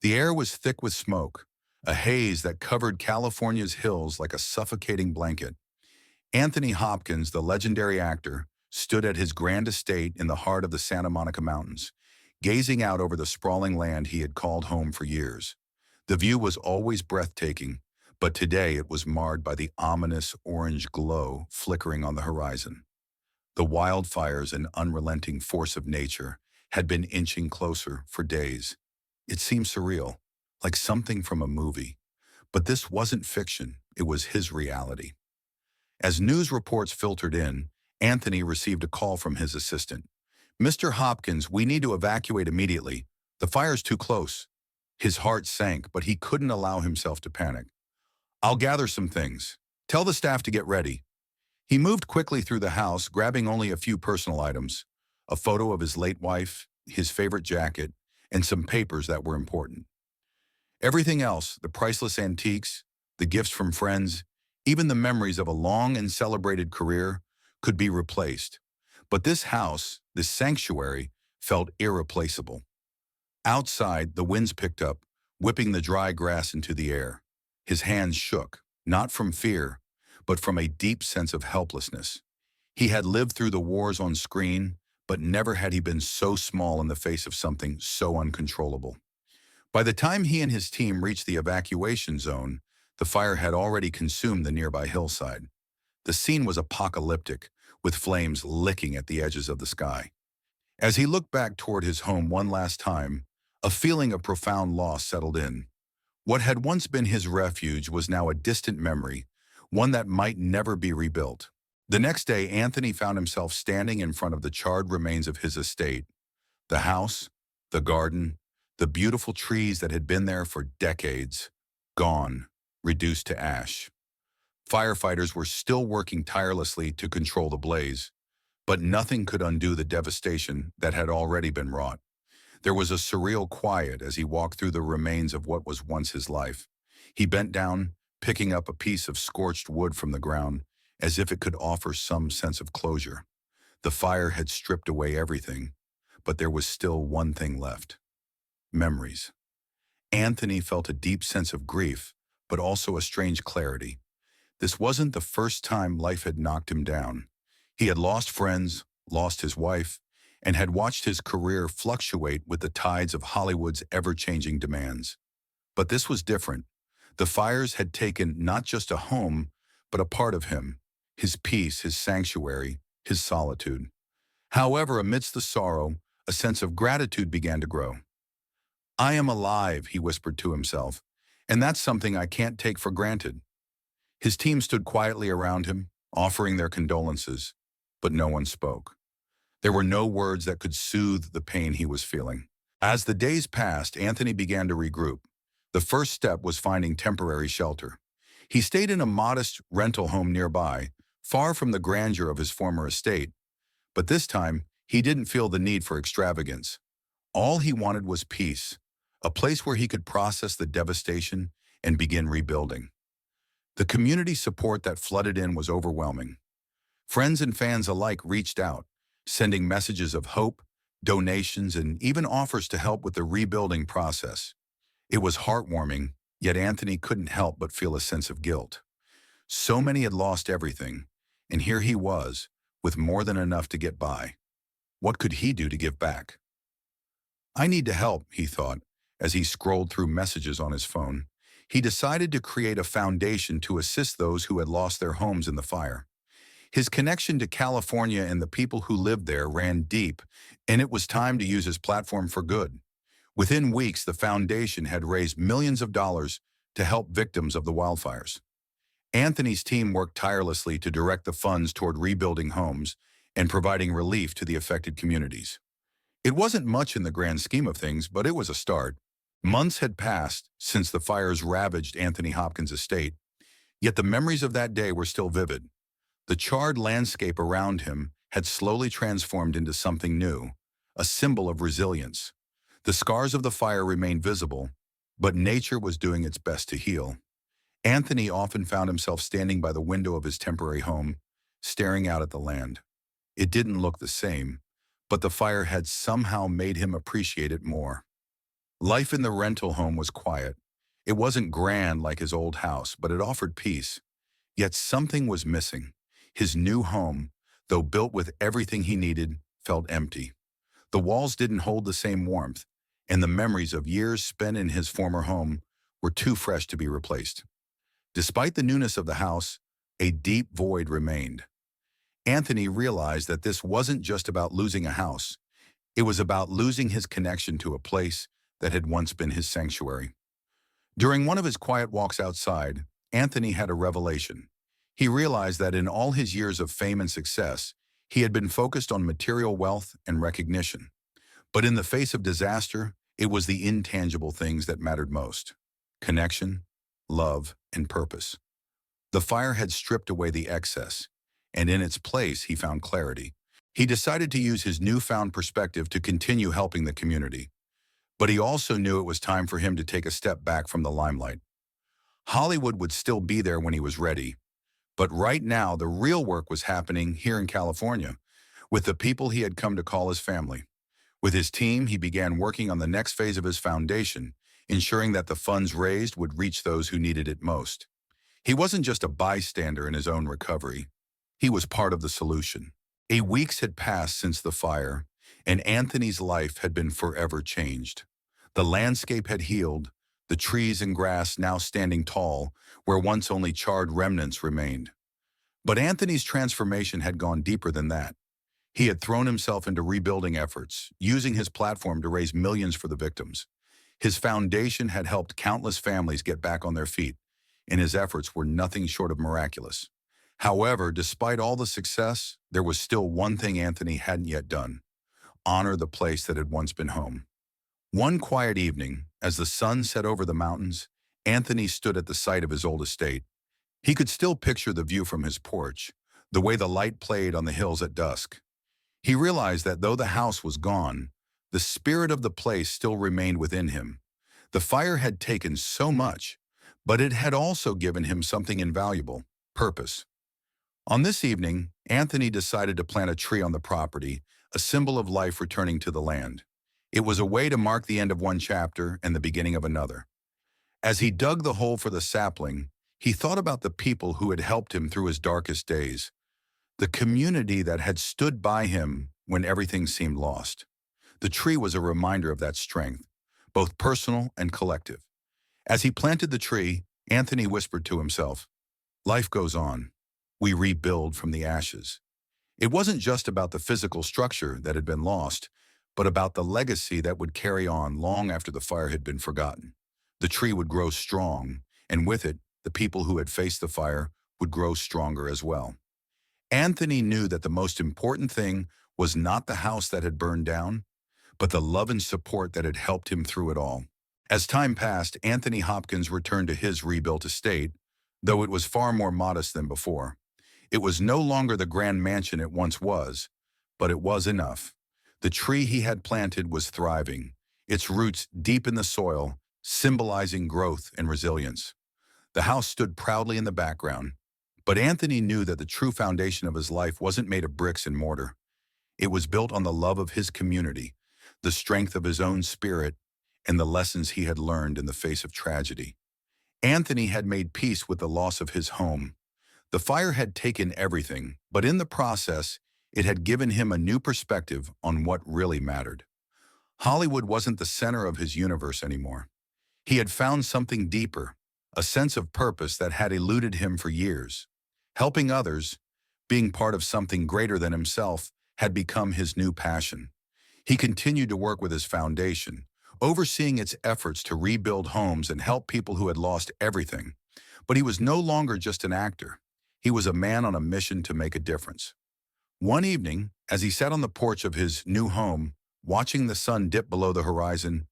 The air was thick with smoke, a haze that covered California's hills like a suffocating blanket. Anthony Hopkins, the legendary actor, stood at his grand estate in the heart of the Santa Monica Mountains, gazing out over the sprawling land he had called home for years. The view was always breathtaking, but today it was marred by the ominous orange glow flickering on the horizon. The wildfires and unrelenting force of nature had been inching closer for days. It seemed surreal, like something from a movie. But this wasn't fiction, it was his reality. As news reports filtered in, Anthony received a call from his assistant. "Mr. Hopkins, we need to evacuate immediately. The fire's too close." His heart sank, but he couldn't allow himself to panic. "I'll gather some things. Tell the staff to get ready." He moved quickly through the house, grabbing only a few personal items, a photo of his late wife, his favorite jacket, and some papers that were important. Everything else, the priceless antiques, the gifts from friends, even the memories of a long and celebrated career, could be replaced. But this house, this sanctuary, felt irreplaceable. Outside, the winds picked up, whipping the dry grass into the air. His hands shook, not from fear, but from a deep sense of helplessness. He had lived through the wars on screen, but never had he been so small in the face of something so uncontrollable. By the time he and his team reached the evacuation zone, the fire had already consumed the nearby hillside. The scene was apocalyptic, with flames licking at the edges of the sky. As he looked back toward his home one last time, a feeling of profound loss settled in. What had once been his refuge was now a distant memory, one that might never be rebuilt. The next day, Anthony found himself standing in front of the charred remains of his estate. The house, the garden, the beautiful trees that had been there for decades, gone, reduced to ash. Firefighters were still working tirelessly to control the blaze, but nothing could undo the devastation that had already been wrought. There was a surreal quiet as he walked through the remains of what was once his life. He bent down, picking up a piece of scorched wood from the ground, as if it could offer some sense of closure. The fire had stripped away everything, but there was still one thing left: memories. Anthony felt a deep sense of grief, but also a strange clarity. This wasn't the first time life had knocked him down. He had lost friends, lost his wife, and had watched his career fluctuate with the tides of Hollywood's ever-changing demands. But this was different. The fires had taken not just a home, but a part of him, his peace, his sanctuary, his solitude. However, amidst the sorrow, a sense of gratitude began to grow. "I am alive," he whispered to himself, "and that's something I can't take for granted." His team stood quietly around him, offering their condolences, but no one spoke. There were no words that could soothe the pain he was feeling. As the days passed, Anthony began to regroup. The first step was finding temporary shelter. He stayed in a modest rental home nearby, far from the grandeur of his former estate. But this time, he didn't feel the need for extravagance. All he wanted was peace, a place where he could process the devastation and begin rebuilding. The community support that flooded in was overwhelming. Friends and fans alike reached out, sending messages of hope, donations, and even offers to help with the rebuilding process. It was heartwarming, yet Anthony couldn't help but feel a sense of guilt. So many had lost everything, and here he was, with more than enough to get by. What could he do to give back? "I need to help," he thought, as he scrolled through messages on his phone. He decided to create a foundation to assist those who had lost their homes in the fire. His connection to California and the people who lived there ran deep, and it was time to use his platform for good. Within weeks, the foundation had raised millions of dollars to help victims of the wildfires. Anthony's team worked tirelessly to direct the funds toward rebuilding homes and providing relief to the affected communities. It wasn't much in the grand scheme of things, but it was a start. Months had passed since the fires ravaged Anthony Hopkins' estate, yet the memories of that day were still vivid. The charred landscape around him had slowly transformed into something new, a symbol of resilience. The scars of the fire remained visible, but nature was doing its best to heal. Anthony often found himself standing by the window of his temporary home, staring out at the land. It didn't look the same, but the fire had somehow made him appreciate it more. Life in the rental home was quiet. It wasn't grand like his old house, but it offered peace. Yet something was missing. His new home, though built with everything he needed, felt empty. The walls didn't hold the same warmth, and the memories of years spent in his former home were too fresh to be replaced. Despite the newness of the house, a deep void remained. Anthony realized that this wasn't just about losing a house. It was about losing his connection to a place that had once been his sanctuary. During one of his quiet walks outside, Anthony had a revelation. He realized that in all his years of fame and success, he had been focused on material wealth and recognition. But in the face of disaster, it was the intangible things that mattered most: connection, love, and purpose. The fire had stripped away the excess, and in its place he found clarity. He decided to use his newfound perspective to continue helping the community. But he also knew it was time for him to take a step back from the limelight. Hollywood would still be there when he was ready, but right now the real work was happening here in California, with the people he had come to call his family. With his team, he began working on the next phase of his foundation, ensuring that the funds raised would reach those who needed it most. He wasn't just a bystander in his own recovery. He was part of the solution. 8 weeks had passed since the fire, and Anthony's life had been forever changed. The landscape had healed, the trees and grass now standing tall where once only charred remnants remained. But Anthony's transformation had gone deeper than that. He had thrown himself into rebuilding efforts, using his platform to raise millions for the victims. His foundation had helped countless families get back on their feet, and his efforts were nothing short of miraculous. However, despite all the success, there was still one thing Anthony hadn't yet done: honor the place that had once been home. One quiet evening, as the sun set over the mountains, Anthony stood at the site of his old estate. He could still picture the view from his porch, the way the light played on the hills at dusk. He realized that though the house was gone, the spirit of the place still remained within him. The fire had taken so much, but it had also given him something invaluable: purpose. On this evening, Anthony decided to plant a tree on the property, a symbol of life returning to the land. It was a way to mark the end of one chapter and the beginning of another. As he dug the hole for the sapling, he thought about the people who had helped him through his darkest days, the community that had stood by him when everything seemed lost. The tree was a reminder of that strength, both personal and collective. As he planted the tree, Anthony whispered to himself, "Life goes on. We rebuild from the ashes." It wasn't just about the physical structure that had been lost, but about the legacy that would carry on long after the fire had been forgotten. The tree would grow strong, and with it, the people who had faced the fire would grow stronger as well. Anthony knew that the most important thing was not the house that had burned down, but the love and support that had helped him through it all. As time passed, Anthony Hopkins returned to his rebuilt estate, though it was far more modest than before. It was no longer the grand mansion it once was, but it was enough. The tree he had planted was thriving, its roots deep in the soil, symbolizing growth and resilience. The house stood proudly in the background, but Anthony knew that the true foundation of his life wasn't made of bricks and mortar. It was built on the love of his community, the strength of his own spirit, and the lessons he had learned in the face of tragedy. Anthony had made peace with the loss of his home. The fire had taken everything, but in the process, it had given him a new perspective on what really mattered. Hollywood wasn't the center of his universe anymore. He had found something deeper, a sense of purpose that had eluded him for years. Helping others, being part of something greater than himself, had become his new passion. He continued to work with his foundation, overseeing its efforts to rebuild homes and help people who had lost everything. But he was no longer just an actor. He was a man on a mission to make a difference. One evening, as he sat on the porch of his new home, watching the sun dip below the horizon,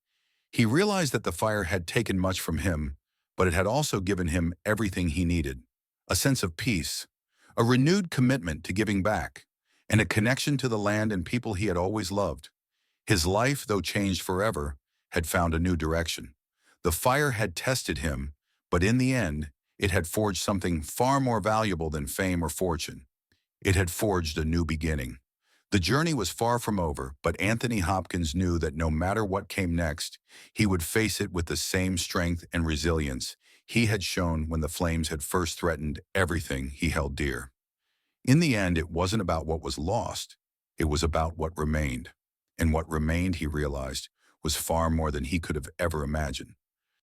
he realized that the fire had taken much from him, but it had also given him everything he needed: a sense of peace, a renewed commitment to giving back, and a connection to the land and people he had always loved. His life, though changed forever, had found a new direction. The fire had tested him, but in the end, it had forged something far more valuable than fame or fortune. It had forged a new beginning. The journey was far from over, but Anthony Hopkins knew that no matter what came next, he would face it with the same strength and resilience he had shown when the flames had first threatened everything he held dear. In the end, it wasn't about what was lost. It was about what remained. And what remained, he realized, was far more than he could have ever imagined.